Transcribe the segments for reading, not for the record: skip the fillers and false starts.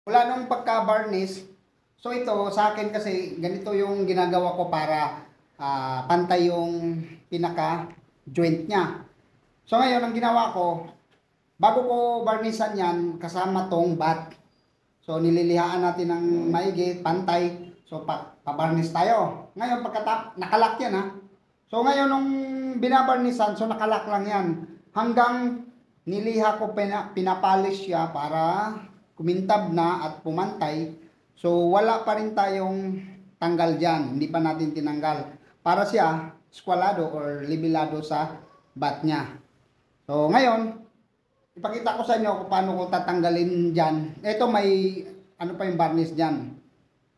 Wala nung pagka-varnish. So ito sa akin kasi ganito yung ginagawa ko para pantay yung pinaka joint niya. So ngayon ang ginawa ko, bago ko varnishan yan kasama tong bat. So nililihaan natin ng maigi, pantay. So pa-varnish tayo. Ngayon nakalak yan ha. So ngayon nung binabarnisan, so nakalak lang yan. Hanggang niliha ko pinapolish siya para kumintab na at pumantay. So wala pa rin tayong tanggal dyan. Hindi pa natin tinanggal. Para siya squalado or libilado sa bat niya. So ngayon, ipakita ko sa inyo kung paano ko tatanggalin dyan. Ito may ano pa yung varnish dyan.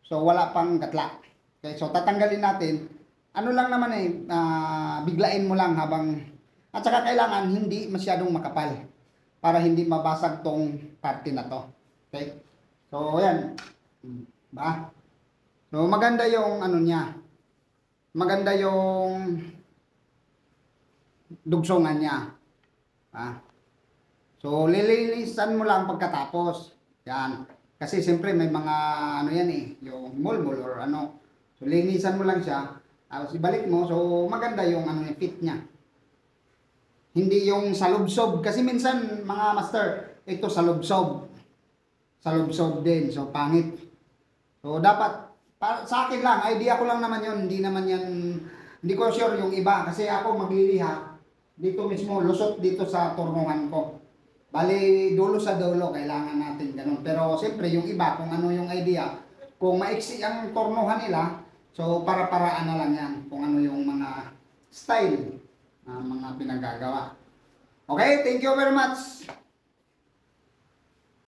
So wala pang gatla. Okay, so tatanggalin natin. Ano lang naman biglain mo lang habang at saka kailangan hindi masyadong makapal para hindi mabasag tong parte na to. Okay? So ayan. Ba? So maganda yung ano niya. Maganda yung dugsungan niya. So lilinisan mo lang pagkatapos. Yan. Kasi siyempre may mga ano yan yung mulmul or ano. So linisan mo lang siya. Tapos ibalik mo. So maganda yung ano fit niya. Hindi yung salubsob. Kasi minsan mga master, ito salubsob. Salubsob din. So pangit. So dapat, sa akin lang, idea ko lang naman yun. Hindi naman yan, hindi ko sure yung iba. Kasi ako magliliha. Dito mismo, lusot dito sa turnuhan ko. Bali, dulo sa dulo, kailangan natin ganun. Pero siyempre yung iba, kung ano yung idea, kung maiksi ang turnuhan nila, so para-paraan na lang yan. Kung ano yung mga style. Mga pinagagawa. Okay, thank you very much.